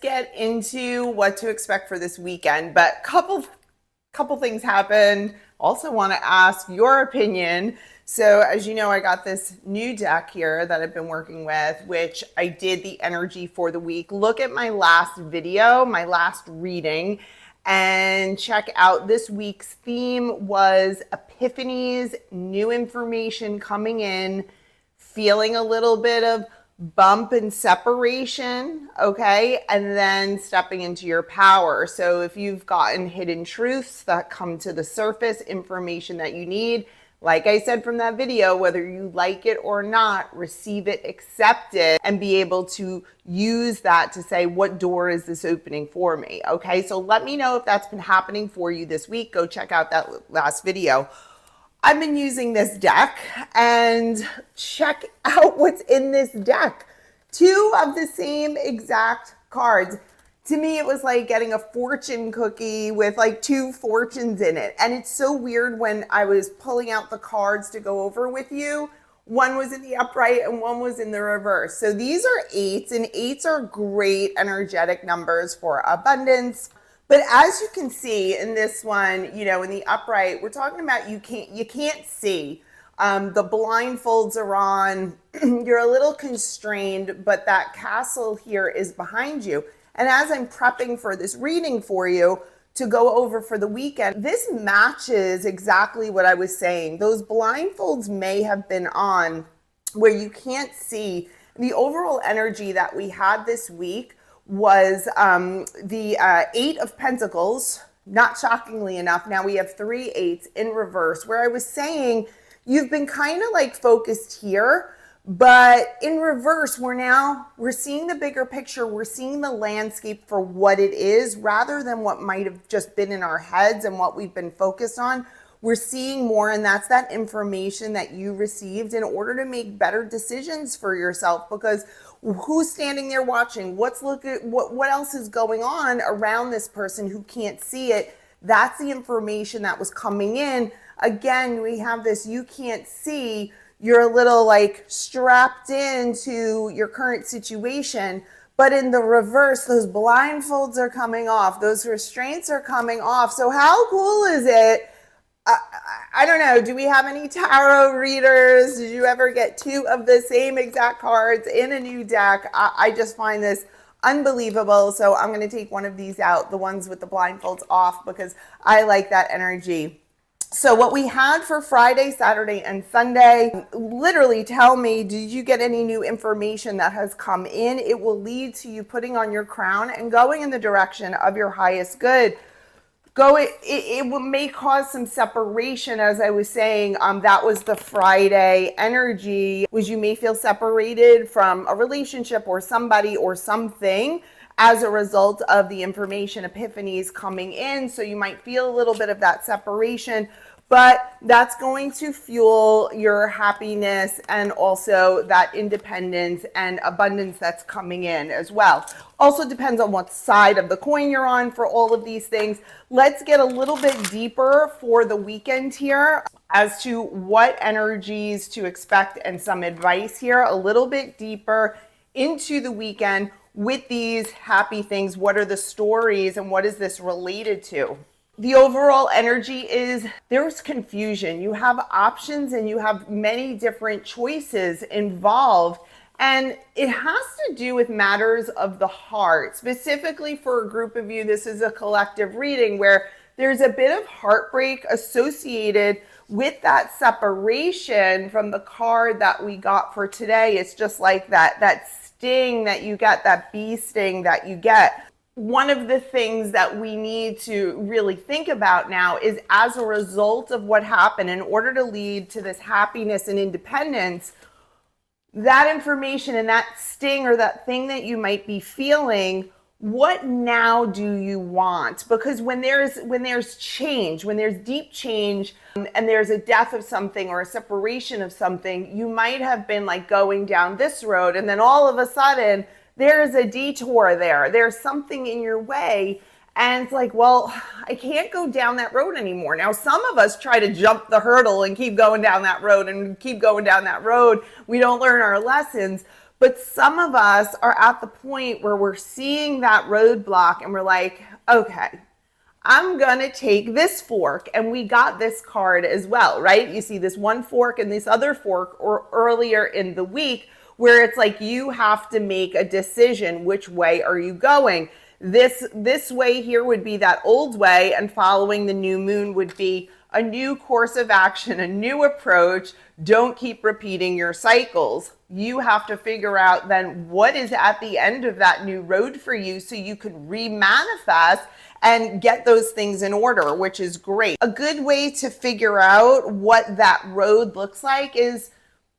Get into what to expect for this weekend, but couple things happened. Also want to ask your opinion. So as you know, I got this new deck here that I've been working with, which I did the energy for the week. Look at my last video, my last reading, and check out this week's theme was epiphanies, new information coming in, feeling a little bit of bump and separation, okay, and then stepping into your power. So if you've gotten hidden truths that come to the surface, information that you need, like I said from that video, whether you like it or not, receive it, accept it, and be able to use that to say, what door is this opening for me? Okay, so let me know if that's been happening for you this week. Go check out that last video. I've been using this deck and check out what's in this deck. Two of the same exact cards. To me, it was like getting a fortune cookie with like two fortunes in it. And it's so weird when I was pulling out the cards to go over with you. One was in the upright and one was in the reverse. So these are eights, and eights are great energetic numbers for abundance. But as you can see in this one, you know, in the upright, we're talking about you can't see. The blindfolds are on, you're a little constrained, but that castle here is behind you. And as I'm prepping for this reading for you to go over for the weekend, this matches exactly what I was saying. Those blindfolds may have been on where you can't see. The overall energy that we had this week was the Eight of Pentacles. Not shockingly enough, now we have three eights in reverse, where I was saying you've been kind of like focused here, but in reverse, we're seeing the bigger picture. We're seeing the landscape for what it is rather than what might have just been in our heads and what we've been focused on. We're seeing more, and that's that information that you received in order to make better decisions for yourself, because who's standing there watching? What else is going on around this person who can't see it? That's the information that was coming in. Again, we have this, you can't see, you're a little like strapped into your current situation. But in the reverse, those blindfolds are coming off, those restraints are coming off. So how cool is it? I don't know, do we have any tarot readers? Did you ever get two of the same exact cards in a new deck? I just find this unbelievable. So I'm going to take one of these out, the ones with the blindfolds off, because I like that energy. So what we had for Friday, Saturday, and Sunday, literally tell me, did you get any new information that has come in? It will lead to you putting on your crown and going in the direction of your highest good. It may cause some separation, as I was saying. That was the Friday energy, was you may feel separated from a relationship or somebody or something as a result of the information epiphanies coming in. So you might feel a little bit of that separation, but that's going to fuel your happiness and also that independence and abundance that's coming in as well. Also depends on what side of the coin you're on for all of these things. Let's get a little bit deeper for the weekend here as to what energies to expect and some advice here, a little bit deeper into the weekend with these happy things. What are the stories and what is this related to? The overall energy is there's confusion. You have options and you have many different choices involved. And it has to do with matters of the heart. Specifically for a group of you, this is a collective reading where there's a bit of heartbreak associated with that separation from the card that we got for today. It's just like that sting that you get, that bee sting that you get. One of the things that we need to really think about now is, as a result of what happened, in order to lead to this happiness and independence, that information and that sting or that thing that you might be feeling, what now do you want? Because when there's change, when there's deep change and there's a death of something or a separation of something, you might have been like going down this road, and then all of a sudden there's a detour there. There's something in your way. And it's like, well, I can't go down that road anymore. Now, some of us try to jump the hurdle and keep going down that road and keep going down that road. We don't learn our lessons. But some of us are at the point where we're seeing that roadblock and we're like, okay, I'm going to take this fork. And we got this card as well, right? You see this one fork and this other fork or earlier in the week where it's like you have to make a decision. Which way are you going? This way here would be that old way, and following the new moon would be a new course of action, a new approach. Don't keep repeating your cycles. You have to figure out then what is at the end of that new road for you so you can remanifest and get those things in order, which is great. A good way to figure out what that road looks like is,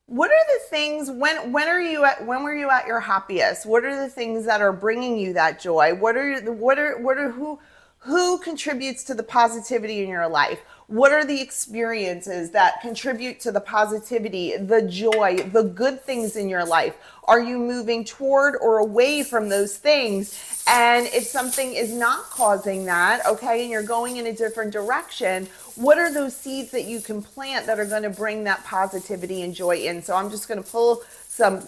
what are the things, when were you at your happiest? What are the things that are bringing you that joy? Who contributes to the positivity in your life? What are the experiences that contribute to the positivity, the joy, the good things in your life? Are you moving toward or away from those things? And if something is not causing that, okay, and you're going in a different direction, what are those seeds that you can plant that are going to bring that positivity and joy in? So I'm just going to pull some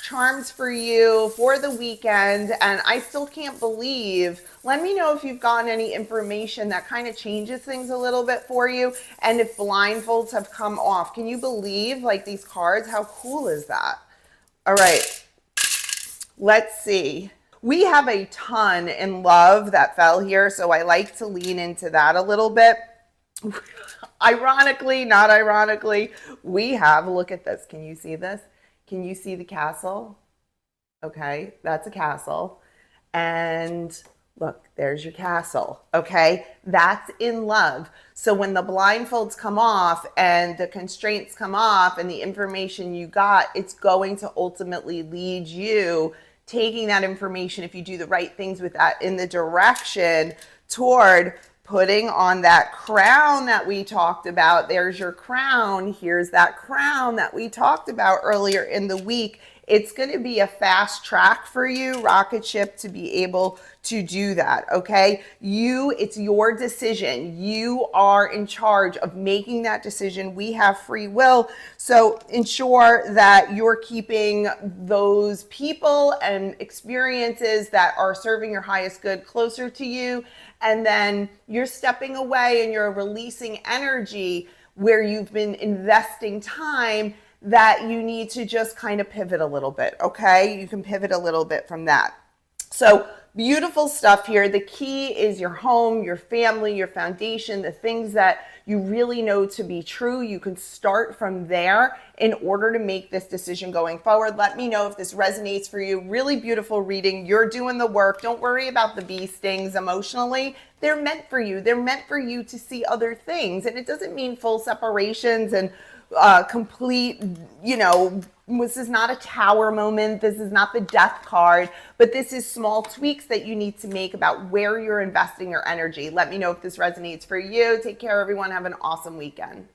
charms for you for the weekend, and I still can't believe, let me know if you've gotten any information that kind of changes things a little bit for you, and if blindfolds have come off. Can you believe, like, these cards? How cool is that? All right, let's see. We have a ton in love that fell here, so I like to lean into that a little bit. Ironically, not ironically, we have, look at this. Can you see this? Can you see the castle? Okay, that's a castle. And look, there's your castle. Okay, that's in love. So when the blindfolds come off and the constraints come off and the information you got, it's going to ultimately lead you, taking that information, if you do the right things with that, in the direction toward putting on that crown that we talked about. There's your crown. Here's that crown that we talked about earlier in the week. It's going to be a fast track for you, rocket ship, to be able to do that, okay? It's your decision. You are in charge of making that decision. We have free will, so ensure that you're keeping those people and experiences that are serving your highest good closer to you, and then you're stepping away and you're releasing energy where you've been investing time that you need to just kind of pivot a little bit, okay? You can pivot a little bit from that. So beautiful stuff here. The key is your home, your family, your foundation, the things that you really know to be true. You can start from there in order to make this decision going forward. Let me know if this resonates for you. Really beautiful reading. You're doing the work. Don't worry about the bee stings emotionally. They're meant for you. They're meant for you to see other things. And it doesn't mean full separations and complete, this is not a tower moment. This is not the death card, but this is small tweaks that you need to make about where you're investing your energy. Let me know if this resonates for you. Take care, everyone. Have an awesome weekend.